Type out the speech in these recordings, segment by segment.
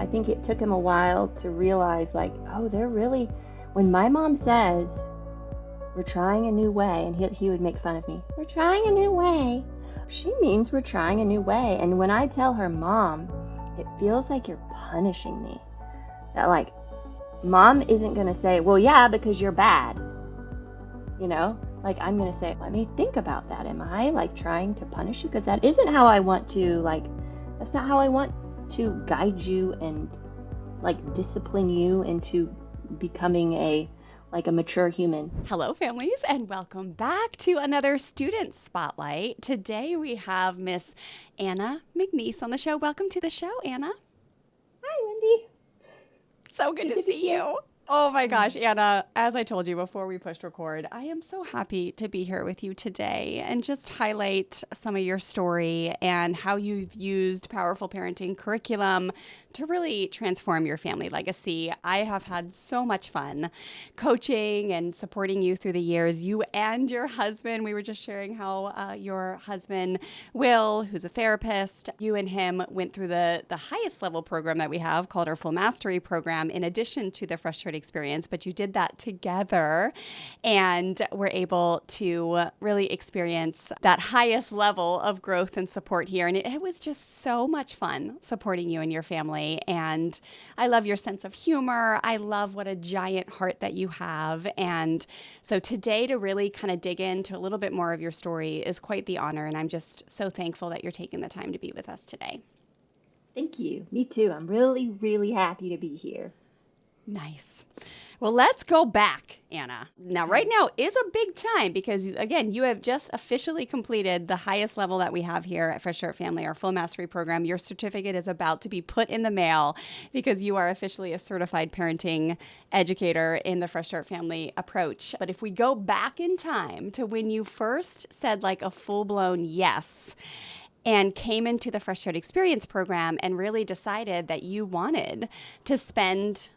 I think it took him a while to realize, like, oh, they're really, when my mom says, we're trying a new way, and he would make fun of me, we're trying a new way, she means we're trying a new way. And when I tell her, Mom, it feels like you're punishing me, that, like, Mom isn't going to say, well, yeah, because you're bad. You know, like, I'm going to say, let me think about that. Am I, like, trying to punish you? Because that isn't how I want to, like, that's not how I want to guide you and, like, discipline you into becoming a mature human. Hello, families, and welcome back to another Student Spotlight. Today we have Miss Anna McNeese on the show. Welcome to the show, Anna. Hi, Wendy. So good to see you. Oh my gosh, Anna, as I told you before we pushed record, I am so happy to be here with you today and just highlight some of your story and how you've used powerful parenting curriculum to really transform your family legacy. I have had so much fun coaching and supporting you through the years. You and your husband, we were just sharing how your husband, Will, who's a therapist, you and him went through the highest level program that we have called our Full Mastery Program, in addition to the Frustrated Experience, but you did that together and were able to really experience that highest level of growth and support here. And it was just so much fun supporting you and your family. And I love your sense of humor. I love what a giant heart that you have. And so today, to really kind of dig into a little bit more of your story is quite the honor. And I'm just so thankful that you're taking the time to be with us today. Thank you. Me too. I'm really, really happy to be here. Nice. Well, let's go back, Anna. Now, right now is a big time because, again, you have just officially completed the highest level that we have here at Fresh Start Family, our Full Mastery Program. Your certificate is about to be put in the mail because you are officially a certified parenting educator in the Fresh Start Family approach. But if we go back in time to when you first said like a full-blown yes and came into the Fresh Start Experience program and really decided that you wanted to spend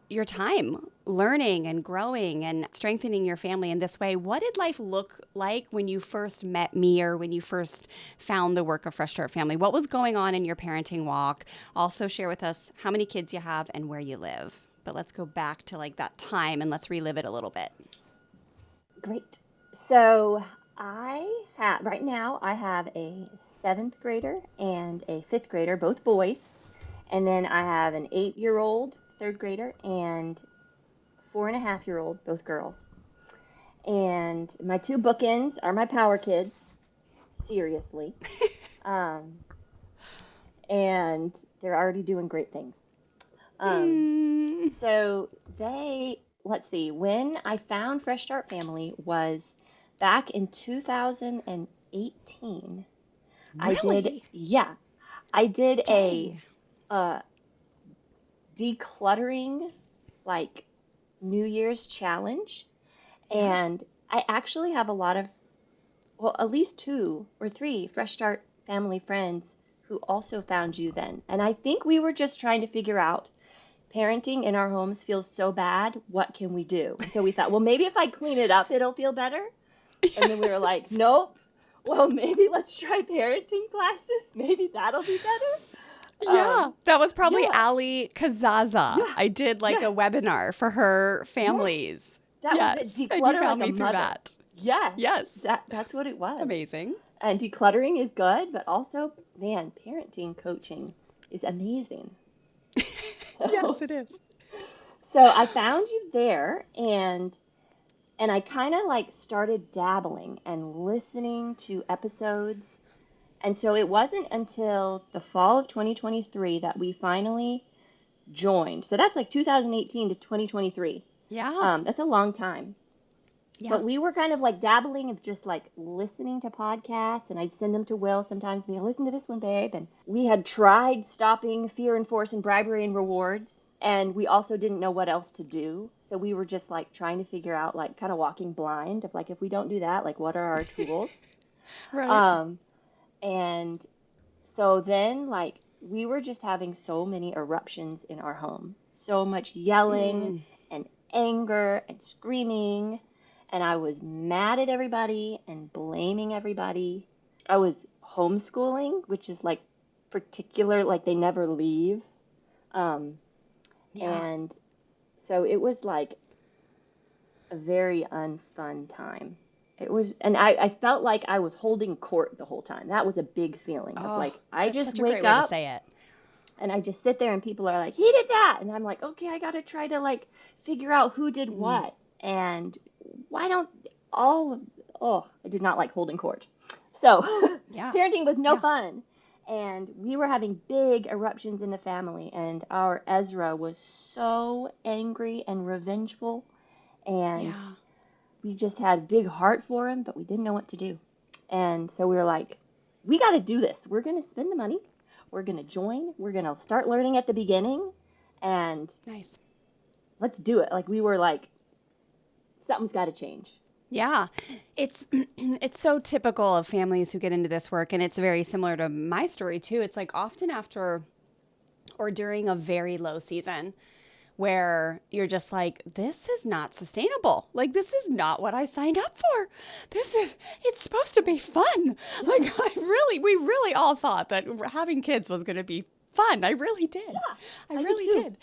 your time learning and growing and strengthening your family in this way, what did life look like when you first met me or when you first found the work of Fresh Start Family? What was going on in your parenting walk? Also share with us how many kids you have and where you live. But let's go back to like that time and let's relive it a little bit. Great. So right now I have a 7th grader and a 5th grader, both boys. And then I have an 8-year-old 3rd grader and 4.5-year-old, both girls. And my 2 bookends are my power kids, seriously. And they're already doing great things. So let's see, when I found Fresh Start Family was back in 2018. Really? I did Dang. a decluttering, like, New Year's challenge. Yeah. And I actually have a lot of, well, at least 2 or 3 Fresh Start Family friends who also found you then. And I think we were just trying to figure out, parenting in our homes feels so bad, what can we do? And so we thought, well, maybe if I clean it up, it'll feel better. And then we were like, nope. Well, maybe let's try parenting classes. Maybe that'll be better. Yeah, that was probably Yeah. Ali Kazaza. Yeah. I did like Yeah. a webinar for her families. That yes, was it. and you Declutter found like a me through mother. that. Yes. Yes, That's what it was. amazing. And decluttering is good, but also, man, parenting coaching is amazing. Yes, it is. So I found you there, and I kind of like started dabbling and listening to episodes. And so it wasn't until the fall of 2023 that we finally joined. So that's like 2018 to 2023. Yeah, That's a long time. yeah. But we were kind of like dabbling of just like listening to podcasts, and I'd send them to Will sometimes. We listen to this one, babe. And we had tried stopping fear and force and bribery and rewards, and we also didn't know what else to do. So we were just like trying to figure out, like, kind of walking blind of like, if we don't do that, like, what are our tools? Right. And so then, like, we were just having so many eruptions in our home, so much yelling and anger and screaming. And I was mad at everybody and blaming everybody. I was homeschooling, which is like particular, like, they never leave. Um, Yeah. and so it was like a very unfun time. It was, and I felt like I was holding court the whole time. That was a big feeling of Oh, like, I that's just such a great wake way to up say it. and I just sit there and people are like, he did that. And I'm like, okay, I got to try to like figure out who did Mm, what. And why don't all, oh, I did not like holding court. So yeah. parenting was no Yeah. fun. And we were having big eruptions in the family. And our Ezra was so angry and revengeful. And Yeah. we just had a big heart for him, but we didn't know what to do. And so we were like, we got to do this. We're going to spend the money. We're going to join. We're going to start learning at the beginning and Nice. let's do it. Like we were like, something's got to change. Yeah. It's it's so typical of families who get into this work, and it's very similar to my story too. It's like often after or during a very low season where you're just like, this is not sustainable. Like, this is not what I signed up for. It's supposed to be fun. Like, we really all thought that having kids was going to be fun. I really did. Yeah, I I did really too. did.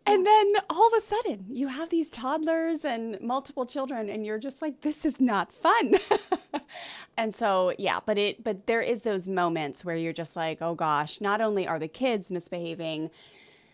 Yeah. And then all of a sudden, you have these toddlers and multiple children, and you're just like, this is not fun. And so, yeah, but there is those moments where you're just like, oh gosh, not only are the kids misbehaving,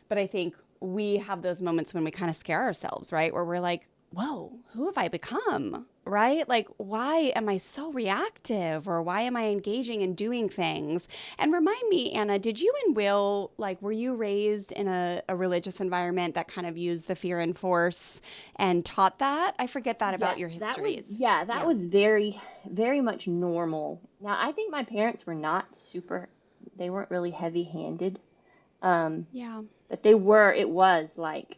but I think we have those moments when we kind of scare ourselves, right? Where we're like, whoa, who have I become? Right? Like, why am I so reactive? Or why am I engaging in doing things? And remind me, Anna, did you and Will, like, were you raised in a religious environment that kind of used the fear and force and taught that? I forget that about Yes, your that was, histories. yeah, that Yeah. was very, very much normal. Now, I think my parents were not super, they weren't really heavy handed. Um, Yeah. but they were, it was like,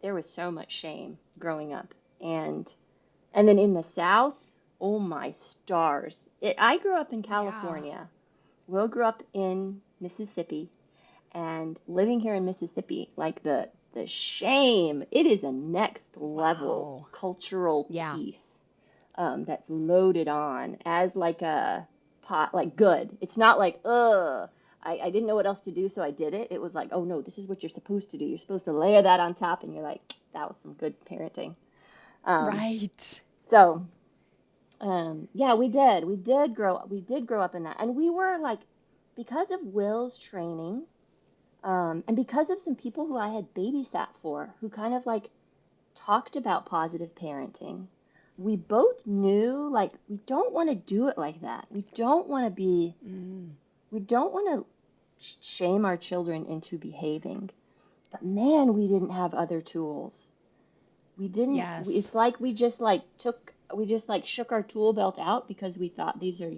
there was so much shame growing up. And then in the South, oh my stars. I grew up in Yeah. California. Will grew up in Mississippi. And living here in Mississippi, like the shame, it is a next level Wow. cultural Yeah. piece that's loaded on as like a pot, like good. It's not like, ugh, I didn't know what else to do, so I did it. It was like, oh no, this is what you're supposed to do. You're supposed to layer that on top, and you're like, that was some good parenting. Um, Right. so yeah, we did. We did grow up in that. And we were like, because of Will's training, and because of some people who I had babysat for, who kind of like talked about positive parenting, we both knew like we don't want to do it like that. Mm. We don't want to shame our children into behaving. But man, we didn't have other tools. We didn't, Yes. it's like we just like shook our tool belt out because we thought these are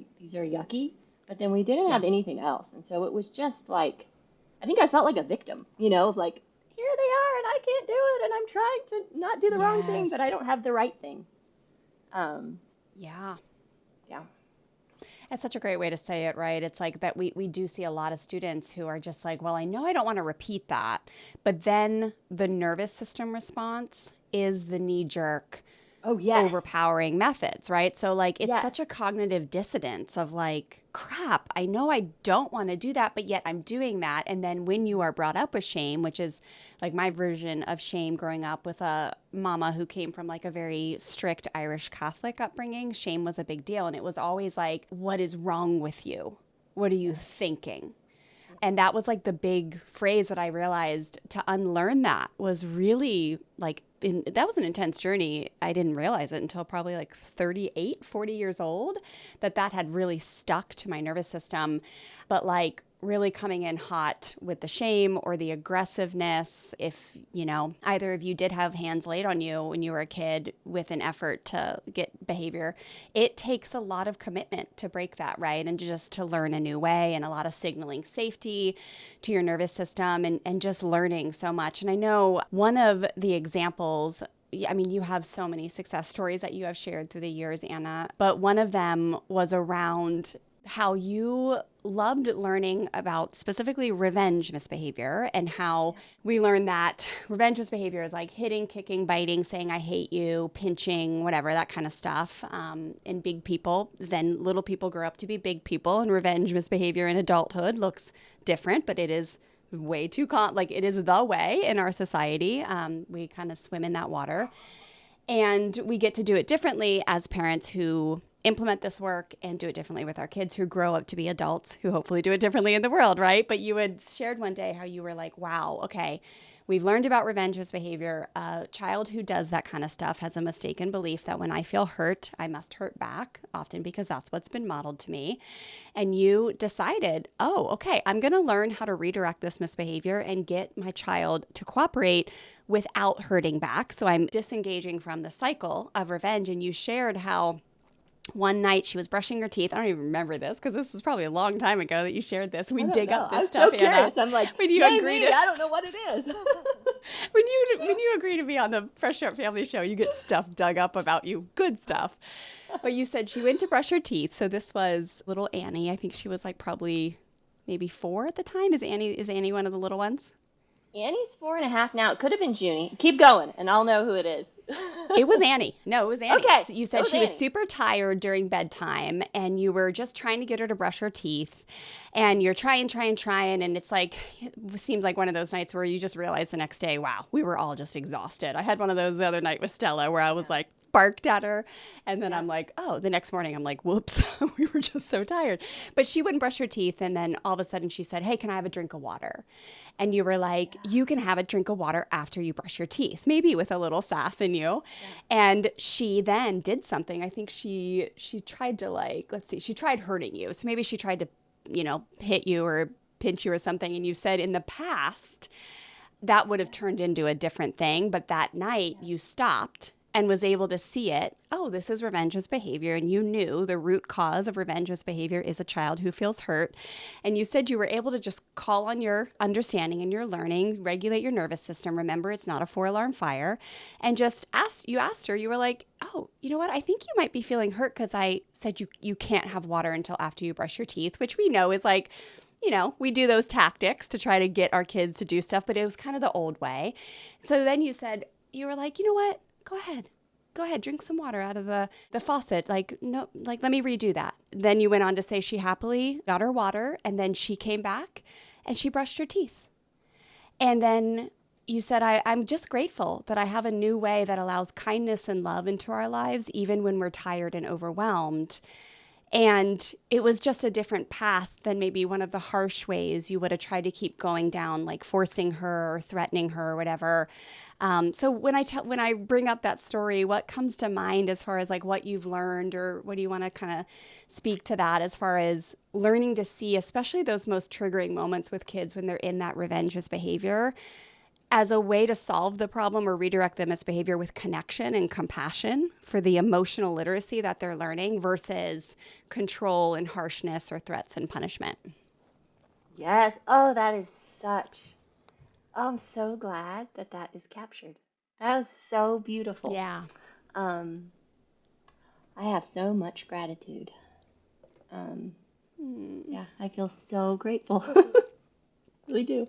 yucky, but then we didn't have Yeah. anything else. And so it was just like, I think I felt like a victim, of like, here they are and I can't do it and I'm trying to not do the wrong thing, but I Yes. don't have the right thing. Um, Yeah. yeah. That's such a great way to say it, right? It's like that we do see a lot of students who are just like, well, I know I don't want to repeat that. But then the nervous system response is the knee jerk, Oh, yes. overpowering methods, right? So, like, it's Yes. such a cognitive dissonance of like, crap, I know I don't want to do that, but yet I'm doing that. And then when you are brought up with shame, which is like my version of shame growing up with a mama who came from like a very strict Irish Catholic upbringing, shame was a big deal. And it was always like, what is wrong with you? What are you Yes. thinking? And that was like the big phrase that I realized to unlearn that was really like, that was an intense journey. I didn't realize it until probably like 38, 40 years old, that had really stuck to my nervous system. But like really coming in hot with the shame or the aggressiveness, if, either of you did have hands laid on you when you were a kid with an effort to get behavior, it takes a lot of commitment to break that, right? And just to learn a new way and a lot of signaling safety to your nervous system and just learning so much. And I know one of the examples, I mean, you have so many success stories that you have shared through the years, Anna, but one of them was around how you loved learning about specifically revenge misbehavior and how we learned that revenge misbehavior is like hitting, kicking, biting, saying I hate you, pinching, whatever, that kind of stuff in big people. Then little people grow up to be big people, and revenge misbehavior in adulthood looks different, but it is way too like it is the way in our society. We kind of swim in that water. And we get to do it differently as parents who implement this work and do it differently with our kids who grow up to be adults who hopefully do it differently in the world, right? But you had shared one day how you were like, wow, okay, we've learned about revenge misbehavior. A child who does that kind of stuff has a mistaken belief that when I feel hurt, I must hurt back, often because that's what's been modeled to me. And you decided, oh, okay, I'm going to learn how to redirect this misbehavior and get my child to cooperate without hurting back. So I'm disengaging from the cycle of revenge. And you shared how one night she was brushing her teeth. I don't even remember this because this is probably a long time ago that you shared this. We dig up this stuff, so Anna. I'm like, when you agree to, I don't know what it is. when you agree to be on the Fresh Start Family Show, you get stuff dug up about you, good stuff. But you said she went to brush her teeth. So this was little Annie. I think she was like probably maybe 4 at the time. Is Annie one of the little ones? Annie's 4.5 now. It could have been Junie. Keep going, and I'll know who it is. It was Annie. No, it was Annie. Okay. You said she was super tired during bedtime, and you were just trying to get her to brush her teeth. And you're trying, and it's like, it seems like one of those nights where you just realize the next day, wow, we were all just exhausted. I had one of those the other night with Stella where I was like, barked at her. And then I'm like, oh, the next morning I'm like, whoops, we were just so tired. But she wouldn't brush her teeth. And then all of a sudden she said, hey, can I have a drink of water? And you were like, you can have a drink of water after you brush your teeth, maybe with a little sass in you. Yeah. And she then did something. I think she tried to she tried hurting you. So maybe she tried to, hit you or pinch you or something. And you said in the past, that would have turned into a different thing. But that night you stopped and was able to see it. Oh, this is revenge misbehavior. And you knew the root cause of revenge misbehavior is a child who feels hurt. And you said you were able to just call on your understanding and your learning, regulate your nervous system. Remember, it's not a 4-alarm fire. And just asked her, you were like, oh, you know what? I think you might be feeling hurt because I said you can't have water until after you brush your teeth, which we know is like, we do those tactics to try to get our kids to do stuff, but it was kind of the old way. So then you were like, you know what? Go ahead, drink some water out of the faucet. Let me redo that. Then you went on to say she happily got her water, and then she came back and she brushed her teeth. And then you said, I'm just grateful that I have a new way that allows kindness and love into our lives, even when we're tired and overwhelmed. And it was just a different path than maybe one of the harsh ways you would have tried to keep going down, like forcing her or threatening her or whatever. So when I bring up that story, what comes to mind as far as like what you've learned, or what do you want to kind of speak to that as far as learning to see, especially those most triggering moments with kids when they're in that revenge misbehavior, as a way to solve the problem or redirect the misbehavior with connection and compassion for the emotional literacy that they're learning versus control and harshness or threats and punishment? Yes. Oh, that is such... Oh, I'm so glad that is captured. That was so beautiful. Yeah. I have so much gratitude. Yeah, I feel so grateful. Really do.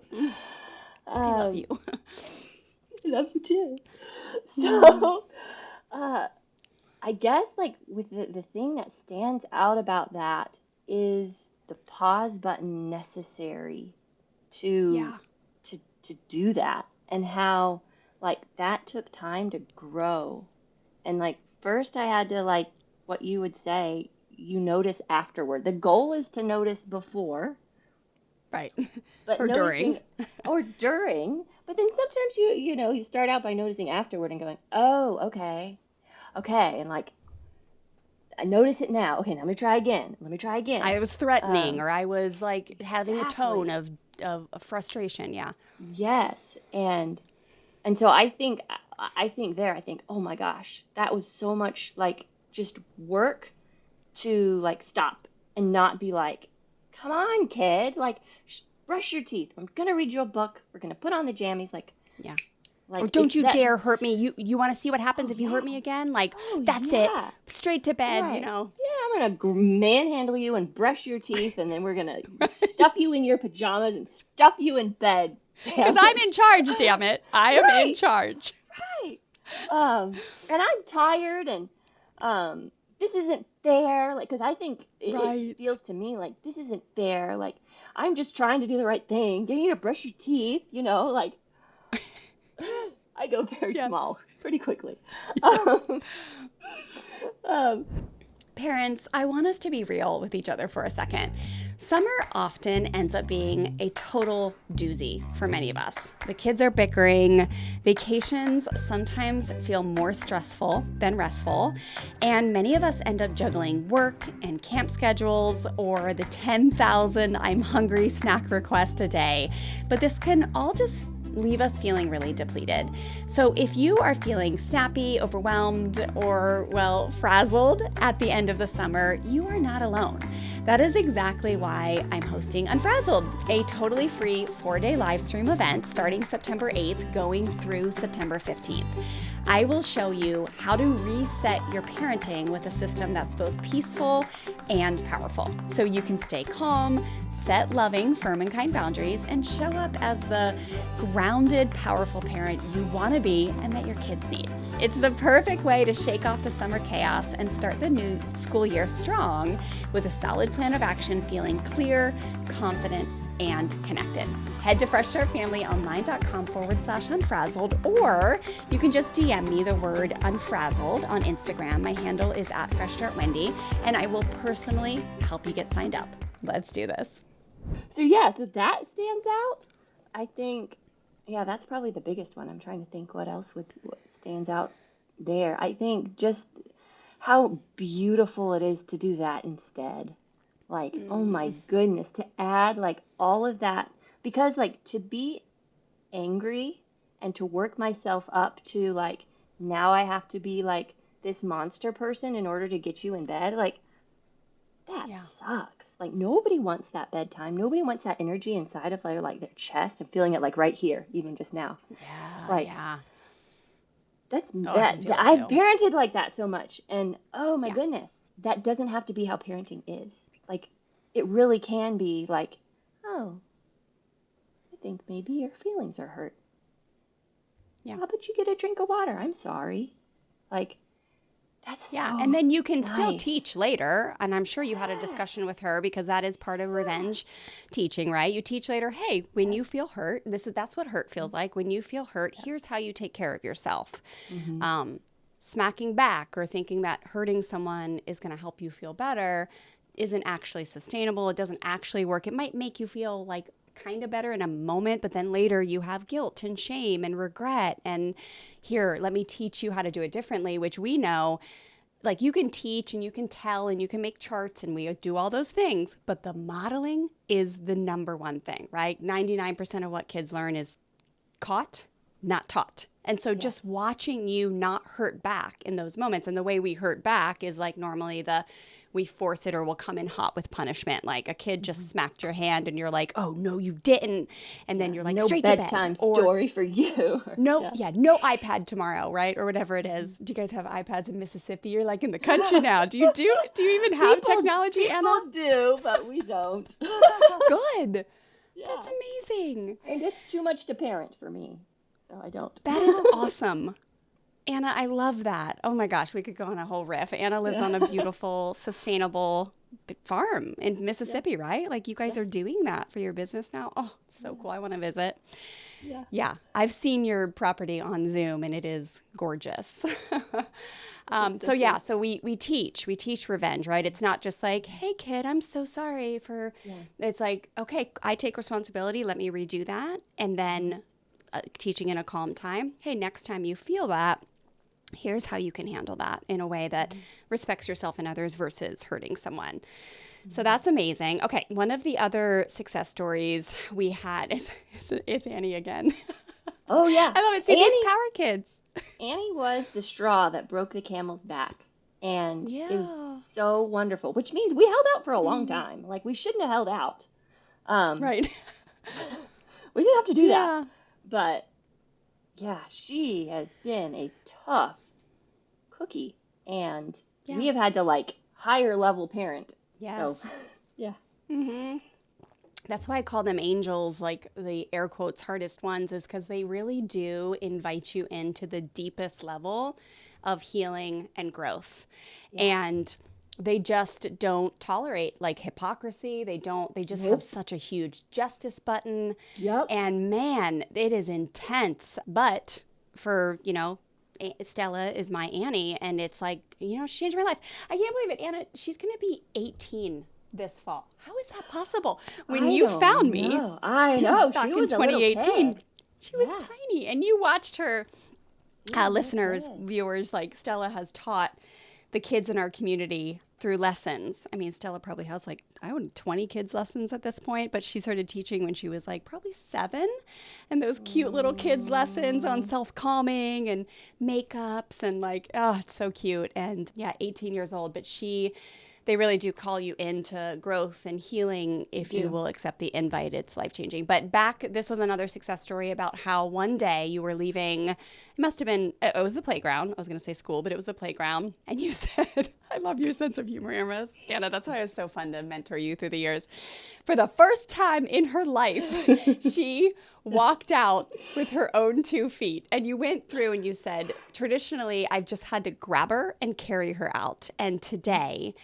I love you. I love you too. So, I guess like with the thing that stands out about that is the pause button necessary to do that, and how like that took time to grow. And like first I had to, like what you would say, you notice afterward. The goal is to notice before. Right. But or during. Or during. But then sometimes you start out by noticing afterward and going, oh, okay. And like, I notice it now. Okay, now let me try again. I was threatening, or I was like having exactly. a tone of frustration. Yeah. Yes. And so I think, oh my gosh, that was so much like just work to like stop and not be like, come on, kid, like brush your teeth. I'm going to read you a book. We're going to put on the jammies. Like, yeah. Or don't you dare hurt me. You want to see what happens if you hurt me again? Like, that's it. Straight to bed, right. Yeah, I'm going to manhandle you and brush your teeth, and then we're going to stuff you in your pajamas and stuff you in bed. Because I'm in charge, damn it. I am in charge. Right. And I'm tired, and this isn't fair. Like, because I think it feels to me like this isn't fair. Like, I'm just trying to do the right thing. You need to brush your teeth, like I go very Yes. small pretty quickly. Yes. Um, Parents, I want us to be real with each other for a second. Summer often ends up being a total doozy for many of us. The kids are bickering, vacations sometimes feel more stressful than restful, and many of us end up juggling work and camp schedules or the 10,000 I'm hungry snack request a day. But this can all just leave us feeling really depleted. So if you are feeling snappy, overwhelmed, or, well, frazzled at the end of the summer, you are not alone. That is exactly why I'm hosting Unfrazzled, a totally free 4-day live stream event starting September 8th, going through September 15th. I will show you how to reset your parenting with a system that's both peaceful and powerful, so you can stay calm, set loving, firm, and kind boundaries, and show up as the grounded, powerful parent you want to be and that your kids need. It's the perfect way to shake off the summer chaos and start the new school year strong with a solid plan of action, feeling clear, confident, and connected. Head to freshstartfamilyonline.com/unfrazzled, or you can just DM me the word unfrazzled on Instagram. My handle is @freshstartwendy, and I will personally help you get signed up. Let's do this. so that stands out. I think, that's probably the biggest one. I'm trying to think what stands out there. I think just how beautiful it is to do that instead. Like, oh my goodness, to add like all of that, because like to be angry and to work myself up to like, now I have to be like this monster person in order to get you in bed. Like, that sucks. Like, nobody wants that bedtime. Nobody wants that energy inside of like their chest. I'm feeling it like right here, even just now. Yeah, Like, yeah. that's Oh, I that. can feel it I've too. parented like that so much, and oh my Yeah. goodness, that doesn't have to be how parenting is. Like, it really can be like, oh, I think maybe your feelings are hurt. Yeah. How about you get a drink of water? I'm sorry. Like, that's Yeah, so and then you can still nice. teach later, and I'm sure you had a Yeah. discussion with her because that is part of revenge teaching, right? You teach later, hey, when you feel hurt, that's what hurt feels like. When you feel hurt, here's how you take care of yourself. Smacking back or thinking that hurting someone is going to help you feel better isn't actually sustainable. It doesn't actually work. It might make you feel like kind of better in a moment, but then later you have guilt and shame and regret. And here, let me teach you how to do it differently, which we know, like, you can teach and you can tell and you can make charts and we do all those things, but the modeling is the number one thing, right? 99% of what kids learn is caught, not taught. And so just watching you not hurt back in those moments, and the way we hurt back is like normally we force it or we'll come in hot with punishment. Like a kid just smacked your hand and you're like, oh, no, you didn't. And then you're like, no straight to bedtime bed. Or story for you. no iPad tomorrow, right? Or whatever it is. Do you guys have iPads in Mississippi? You're like in the country now. Do you even have technology, Anna? People do, but we don't. Good. Yeah. That's amazing. And it's too much to parent for me, so I don't. That is awesome. Anna, I love that. Oh my gosh, we could go on a whole riff. Anna lives on a beautiful, sustainable farm in Mississippi, right? Like you guys are doing that for your business now. Oh, it's so cool. I want to visit. Yeah. I've seen your property on Zoom and it is gorgeous. So we teach revenge, right? It's not just like, hey kid, I'm so sorry for, it's like, okay, I take responsibility. Let me redo that. And then teaching in a calm time. Hey, next time you feel that, here's how you can handle that in a way that respects yourself and others versus hurting someone. So that's amazing. Okay, one of the other success stories we had is Annie again. Oh, yeah. I love it. See, these power kids. Annie was the straw that broke the camel's back. And it was so wonderful, which means we held out for a long time. Like, we shouldn't have held out. Right. We didn't have to do that. But, yeah, she has been a tough cookie. And we have had to, like, higher level parent. Yes. So, yeah. Mm-hmm. That's why I call them angels, like the air quotes hardest ones, is because they really do invite you into the deepest level of healing and growth. And they just don't tolerate like hypocrisy. They just have Nope. such a huge justice button. Yep. And man, it is intense. But for, Stella is my Annie, and it's like, she changed my life. I can't believe it, Anna. She's going to be 18 this fall. How is that possible? When I you don't found me know. I know. back She in was a little 2018, kid. she was Yeah. tiny, and you watched her. Yeah, no Listeners, kid. viewers, like Stella has taught the kids in our community through lessons. I mean, Stella probably has like, 20 kids lessons at this point, but she started teaching when she was like probably 7. And those cute little kids lessons on self-calming and makeups and like, oh, it's so cute. And yeah, 18 years old, but they really do call you into growth and healing if you will accept the invite. It's life-changing. But this was another success story about how one day you were leaving. It must have been, it was the playground. I was going to say school, but it was the playground. And you said, I love your sense of humor, Anna. That's why it was so fun to mentor you through the years. For the first time in her life, she walked out with her own 2 feet. And you went through and you said, traditionally, I've just had to grab her and carry her out. And today,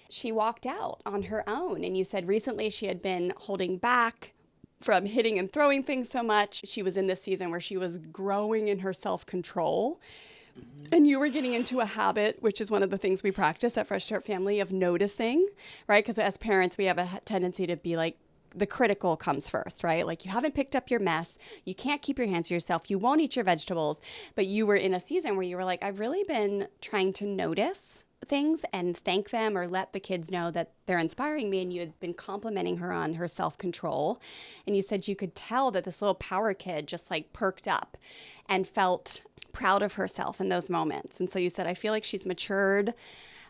she walked out on her own. And you said recently she had been holding back from hitting and throwing things so much. She was in this season where she was growing in her self-control. And you were getting into a habit, which is one of the things we practice at Fresh Start Family, of noticing, right? Because as parents, we have a tendency to be like, the critical comes first, right? Like, you haven't picked up your mess. You can't keep your hands to yourself. You won't eat your vegetables. But you were in a season where you were like, I've really been trying to notice things and thank them or let the kids know that they're inspiring me. And you had been complimenting her on her self-control. And you said you could tell that this little power kid just like perked up and felt proud of herself in those moments. And so you said, I feel like she's matured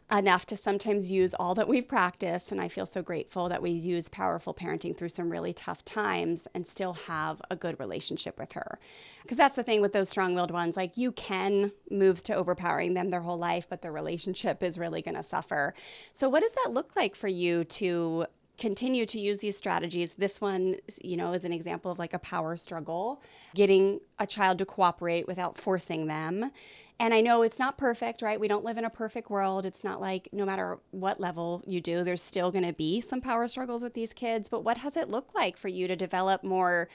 enough to sometimes use all that we've practiced. And I feel so grateful that we use powerful parenting through some really tough times and still have a good relationship with her. Because that's the thing with those strong-willed ones, like, you can move to overpowering them their whole life, but the relationship is really going to suffer. So what does that look like for you to continue to use these strategies? This one, is an example of like a power struggle, getting a child to cooperate without forcing them. And I know it's not perfect, right? We don't live in a perfect world. It's not like no matter what level you do, there's still going to be some power struggles with these kids. But what has it looked like for you to develop more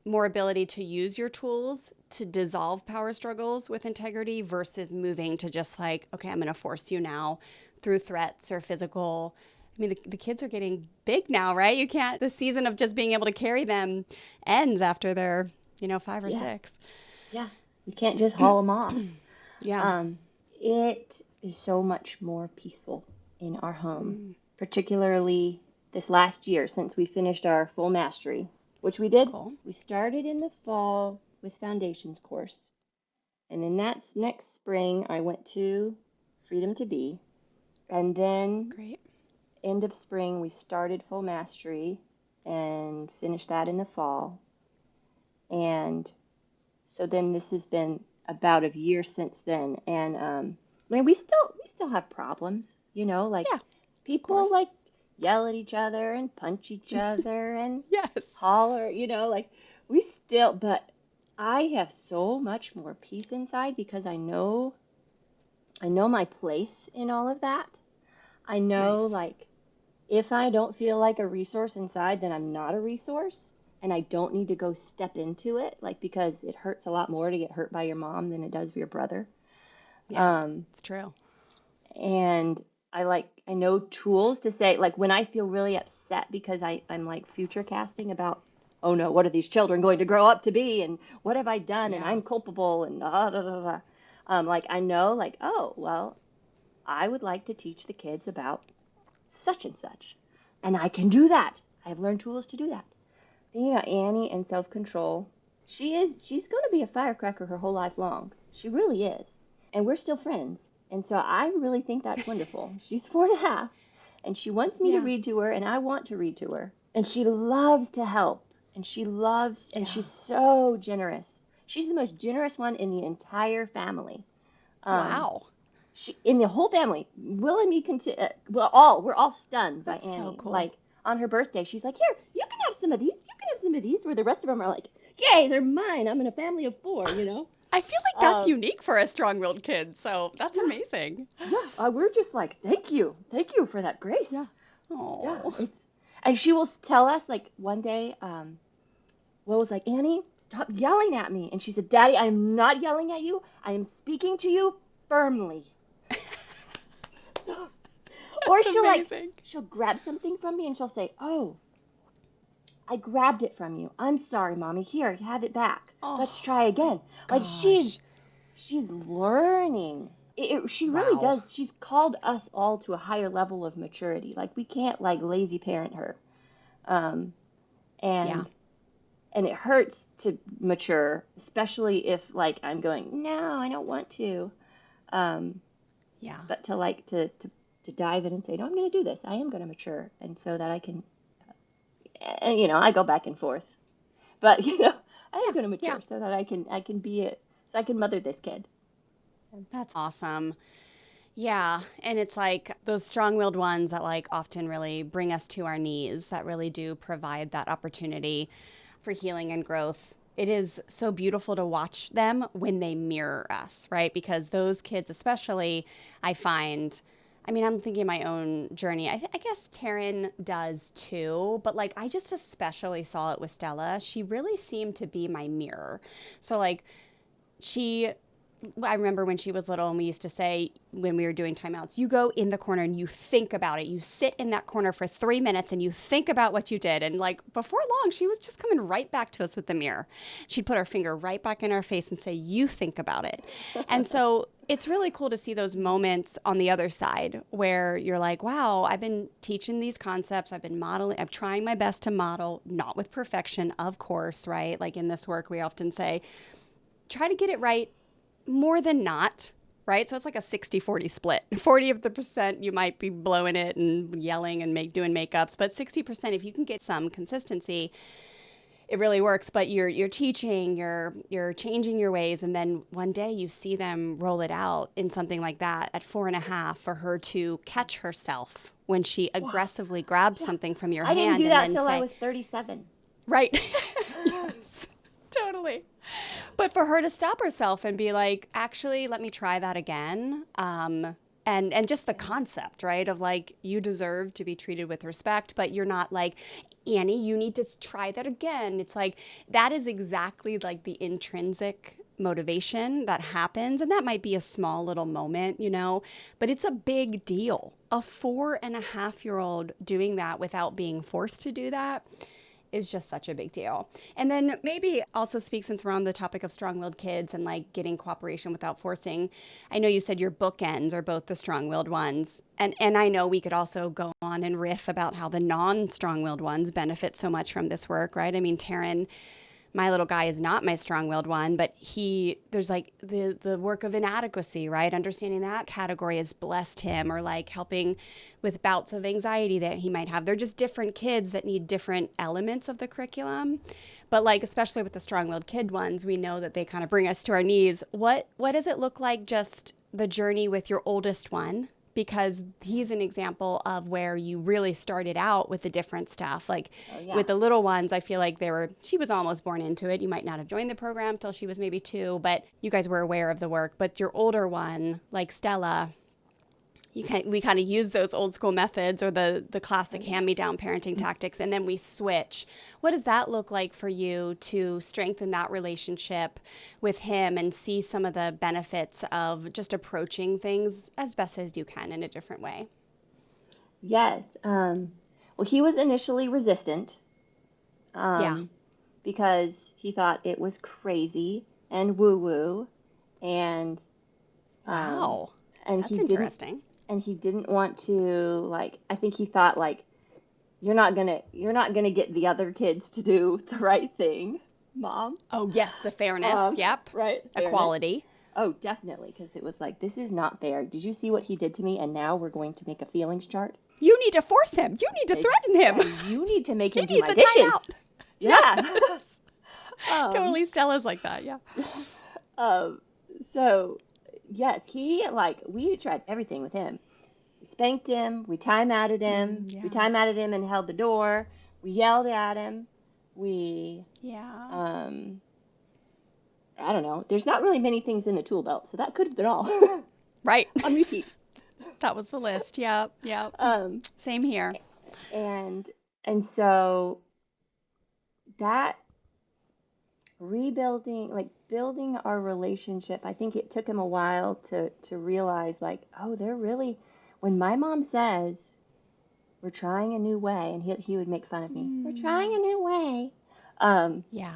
ability to use your tools to dissolve power struggles with integrity versus moving to just like, okay, I'm going to force you now through threats or physical. I mean, the kids are getting big now, right? The season of just being able to carry them ends after they're, 5 or 6. Yeah. You can't just haul them off. Yeah. It is so much more peaceful in our home, particularly this last year since we finished our full mastery, which we did. Cool. We started in the fall with foundations course. And then that's next spring, I went to Freedom to Be. And then Great. end of spring, we started full mastery and finished that in the fall. And so then this has been about a year since then. And I mean, we still have problems, like Yeah, people like yell at each other and punch each other and yes. holler, like but I have so much more peace inside because I know my place in all of that. I know, Nice. like, if I don't feel like a resource inside, then I'm not a resource. And I don't need to go step into it, like, because it hurts a lot more to get hurt by your mom than it does for your brother. Yeah, it's true. And I know tools to say, like, when I feel really upset because I'm like future casting about, oh no, what are these children going to grow up to be? And what have I done? And Yeah. I'm culpable and like, I know, like, oh, well, I would like to teach the kids about such and such. And I can do that. I have learned tools to do that. Thinking about Annie and self-control, she's going to be a firecracker her whole life long. She really is. And we're still friends. And so I really think that's wonderful. She's 4.5, and she wants me to read to her, and I want to read to her. And she loves to help. And she's so generous. She's the most generous one in the entire family. Wow. In the whole family, Will and me, we're all stunned by That's Annie. so cool. Like, on her birthday, she's like, here, you can have some of these. You can have some of these. Where the rest of them are like, yay, they're mine. I'm in a family of 4, I feel like that's unique for a strong-willed kid. So that's amazing. Yeah, we're just like, thank you for that grace. Yeah. Yeah, Oh. and she will tell us like one day, Will was like, Annie, stop yelling at me, and she said, Daddy, I am not yelling at you. I am speaking to you firmly. So, or That's she'll amazing. she'll grab something from me and she'll say, oh, I grabbed it from you. I'm sorry, Mommy. Here, have it back. Let's Oh try my again. Like gosh. she's learning. She really Wow. does. She's called us all to a higher level of maturity. Like we can't like lazy parent her. Um, Yeah. and it hurts to mature, especially if like I'm going, no, I don't want to. Um, Yeah. but to dive in and say, no, I'm going to do this. I am going to mature, and so that I can, and I go back and forth, but I am Yeah. going to Yeah. mature so that I can be it, so I can mother this kid. That's awesome. Yeah. And it's like those strong-willed ones that like often really bring us to our knees, that really do provide that opportunity for healing and growth. It is so beautiful to watch them when they mirror us, right? Because those kids, especially, I find, I mean, I'm thinking my own journey. I guess Taryn does too, but like I just especially saw it with Stella. She really seemed to be my mirror. So, like, she I remember when she was little and we used to say when we were doing timeouts, you go in the corner and you think about it. You sit in that corner for 3 minutes and you think about what you did. And like before long, she was just coming right back to us with the mirror. She'd put her finger right back in our face and say, you think about it. And so it's really cool to see those moments on the other side where you're like, wow, I've been teaching these concepts. I've been modeling. I'm trying my best to model, not with perfection, of course, right? Like in this work, we often say, try to get it right more than not, right? So it's like a 60-40 split. 40 of the percent you might be blowing it and yelling and doing makeups, but 60% if you can get some consistency, it really works. But you're teaching, you're changing your ways, and then one day you see them roll it out in something like that at 4.5 for her to catch herself when she aggressively grabs something from your I didn't hand do and that then till I say, was 37. right. Yes, totally. But for her to stop herself and be like, actually, let me try that again. And just the concept, right, of like, you deserve to be treated with respect, but you're not like, Annie, you need to try that again. It's like, that is exactly like the intrinsic motivation that happens. And that might be a small little moment, but it's a big deal. A 4.5-year-old doing that without being forced to do that is just such a big deal. And then maybe also speak, since we're on the topic of strong-willed kids and like getting cooperation without forcing. I know you said your bookends are both the strong-willed ones. And I know we could also go on and riff about how the non-strong-willed ones benefit so much from this work, right? I mean, Taryn, my little guy, is not my strong-willed one, but there's like the work of inadequacy, right? Understanding that category has blessed him, or like helping with bouts of anxiety that he might have. They're just different kids that need different elements of the curriculum. But like, especially with the strong-willed kid ones, we know that they kind of bring us to our knees. What does it look like, just the journey with your oldest one? Because he's an example of where you really started out with the different stuff. Like with the little ones, I feel like she was almost born into it. You might not have joined the program till she was maybe 2, but you guys were aware of the work. But your older one, like Stella, we kind of use those old school methods or the classic hand-me-down parenting tactics, and then we switch. What does that look like for you to strengthen that relationship with him and see some of the benefits of just approaching things as best as you can in a different way? Yes. Well, he was initially resistant, because he thought it was crazy and woo-woo, and wow, and that's interesting. And he didn't want to, like, I think he thought, like, you're not gonna get the other kids to do the right thing, Mom. Oh yes, the fairness. Yep. Right. Equality. Oh, definitely, because it was like, this is not fair. Did you see what he did to me? And now we're going to make a feelings chart. You need to force him. You need to threaten him. And you need to make him do He my needs a dishes. timeout. Yeah. Yes. Totally, Stella's like that. Yeah. So, yes, we tried everything with him. We spanked him. We time-outed him. We time-outed him and held the door. We yelled at him. We I don't know. There's not really many things in the tool belt, so that could have been all Right. on repeat. That was the list. Yep. Yep. Um, Same here. and and so that rebuilding, like building our relationship, I think it took him a while to realize, like, oh, they're really, when my mom says we're trying a new way, and he would make fun of me, we're trying a new way. Um, Yeah.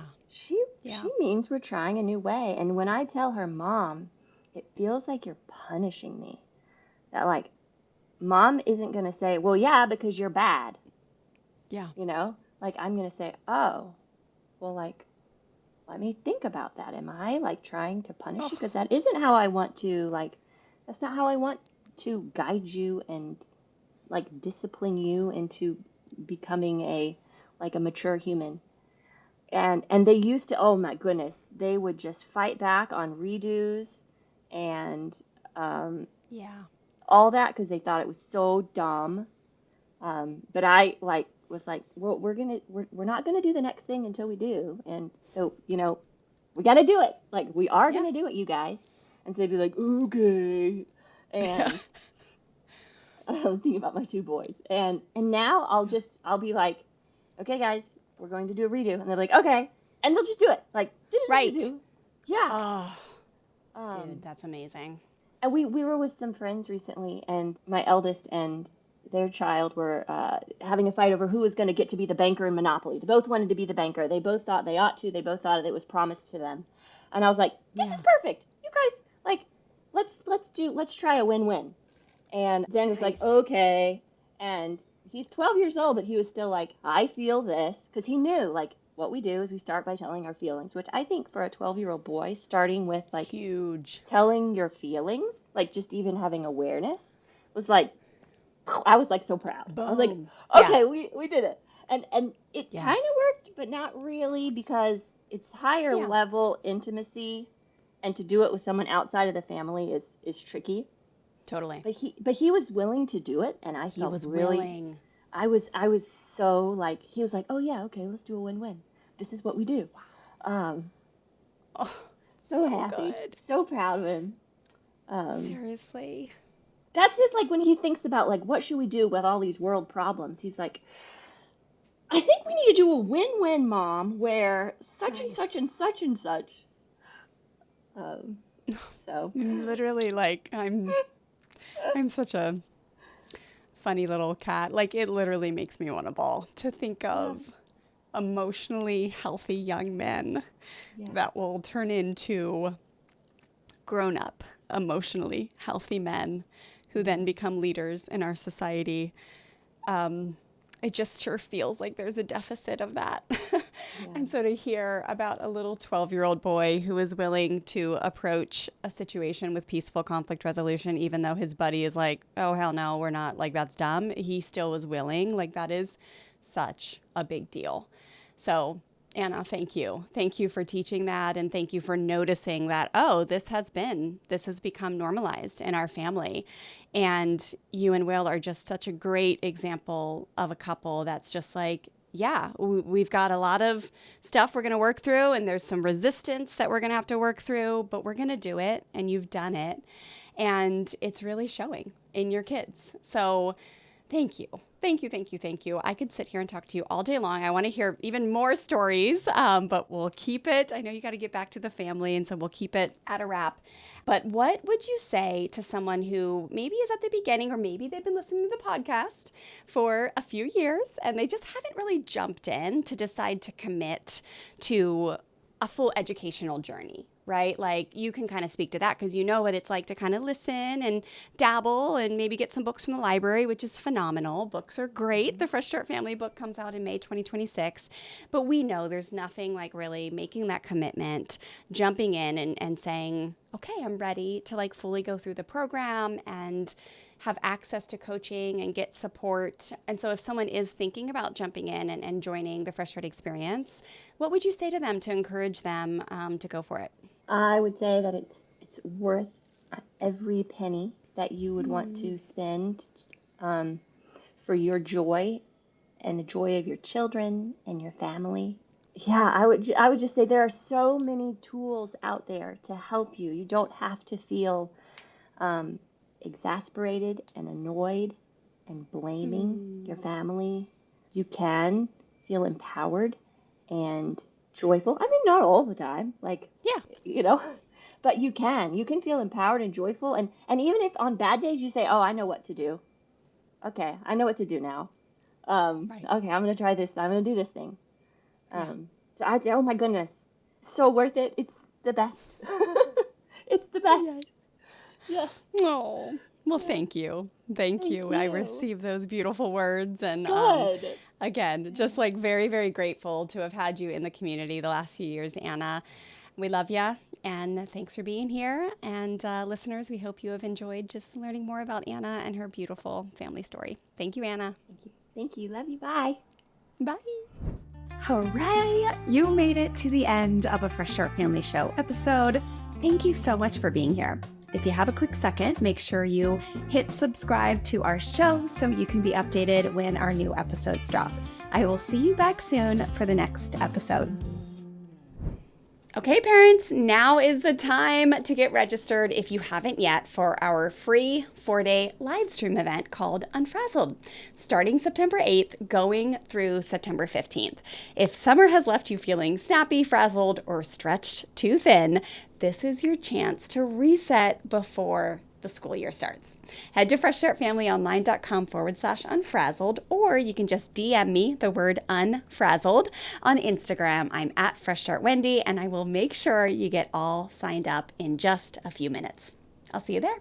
Yeah. she means we're trying a new way. And when I tell her, Mom, it feels like you're punishing me. That like mom isn't gonna say, well, yeah, because you're bad, Yeah. you know? Like I'm gonna say, oh, well, like let me think about that. Am I like trying to punish Oh, you? Because that isn't how I want to like. That's not how I want to guide you and like discipline you into becoming a like a mature human. And they used to, oh my goodness, they would just fight back on redos and um, yeah. all that because they thought it was so dumb. But I like was like, well, we're not gonna do the next thing until we do, and so we got to do it. Like we are Yeah. gonna do it, you guys. And so they'd be like, okay, Yeah. and I'm thinking about my two boys, and now I'll be like, okay, guys, we're going to do a redo, and they're like, okay, and they'll just do it, like, Right. yeah. Oh, dude, Um, that's amazing. and we were with some friends recently, and my eldest and their child were having a fight over who was going to get to be the banker in Monopoly. They both wanted to be the banker. They both thought they ought to. They both thought it was promised to them. And I was like, this is Yeah. perfect. You guys, like, let's try a win-win. And Zen was like, Nice. okay. And he's 12 years old, but he was still like, I feel this, because he knew like what we do is we start by telling our feelings, which I think for a 12-year-old boy, starting with like Huge. telling your feelings, like just even having awareness, was like I was like so proud. I was like, Boom. Yeah. okay, we did it. And it kind Yes. of worked, but not really because it's higher Yeah. level intimacy and to do it with someone outside of the family is tricky. Totally. But he was willing to do it and I He felt was really willing. I was so like he was like, "Oh yeah, okay, let's do a win-win. This is what we do." Um Oh, so so happy. good. So proud of him. Um Seriously. that's just like when he thinks about like what should we do with all these world problems. He's like, I think we need to do a win-win, Mom, where such and such Nice. and such and such. Um, so, Literally, like I'm such a funny little cat. Like it literally makes me want to bawl to think yeah, of emotionally healthy young men yeah, that will turn into grown up, emotionally healthy men who then become leaders in our society. It just sure feels like there's a deficit of that. yeah, And so to hear about a little 12-year-old boy who is willing to approach a situation with peaceful conflict resolution, even though his buddy is like, oh, hell no, we're not, like, that's dumb. He still was willing. Like, that is such a big deal. So Anna, thank you. Thank you for teaching that. And thank you for noticing that, oh, this has become normalized in our family. And you and Will are just such a great example of a couple that's just like, yeah, we've got a lot of stuff we're going to work through, and there's some resistance that we're going to have to work through, but we're going to do it, and you've done it. And it's really showing in your kids. So thank you. Thank you, thank you, thank you. I could sit here and talk to you all day long. I want to hear even more stories, but we'll keep it. I know you got to get back to the family, and so we'll keep it at a wrap. But what would you say to someone who maybe is at the beginning, or maybe they've been listening to the podcast for a few years and they just haven't really jumped in to decide to commit to a full educational journey, right? Like you can kind of speak to that because you know what it's like to kind of listen and dabble and maybe get some books from the library, which is phenomenal. Books are great. The Fresh Start Family book comes out in May 2026. But we know there's nothing like really making that commitment, jumping in and saying, okay, I'm ready to like fully go through the program and have access to coaching and get support. And so if someone is thinking about jumping in and joining the Fresh Start experience, what would you say to them to encourage them to go for it? I would say that it's worth every penny that you would want to spend for your joy and the joy of your children and your family. Yeah, I would just say there are so many tools out there to help you. You don't have to feel um, exasperated and annoyed and blaming your Hmm. family. You can feel empowered and joyful. I mean, not all the time, like, Yeah. you know, but you can feel empowered and joyful. And even if on bad days you say, oh, I know what to do. Okay, I know what to do now. Right. Okay, I'm gonna try this. I'm gonna do this thing. Yeah. So oh my goodness, so worth it. It's the best. It's the best. Yes. Yes. Oh, well, Yeah. thank you. Thank Thank you. I you. received those beautiful words. And Good. again, just like very, very grateful to have had you in the community the last few years, Anna. We love you. And thanks for being here. And listeners, we hope you have enjoyed just learning more about Anna and her beautiful family story. Thank you, Anna. Thank you. Thank you. Love you. Bye. Bye. Hooray! You made it to the end of a Fresh Start Family Show episode. Thank you so much for being here. If you have a quick second, make sure you hit subscribe to our show so you can be updated when our new episodes drop. I will see you back soon for the next episode. Okay, parents, now is the time to get registered if you haven't yet for our free 4-day live stream event called Unfrazzled, starting September 8th, going through September 15th. If summer has left you feeling snappy, frazzled, or stretched too thin, this is your chance to reset before the school year starts. Head to freshstartfamilyonline.com/unfrazzled, or you can just DM me the word unfrazzled on Instagram. I'm at FreshStartWendy, and I will make sure you get all signed up in just a few minutes. I'll see you there.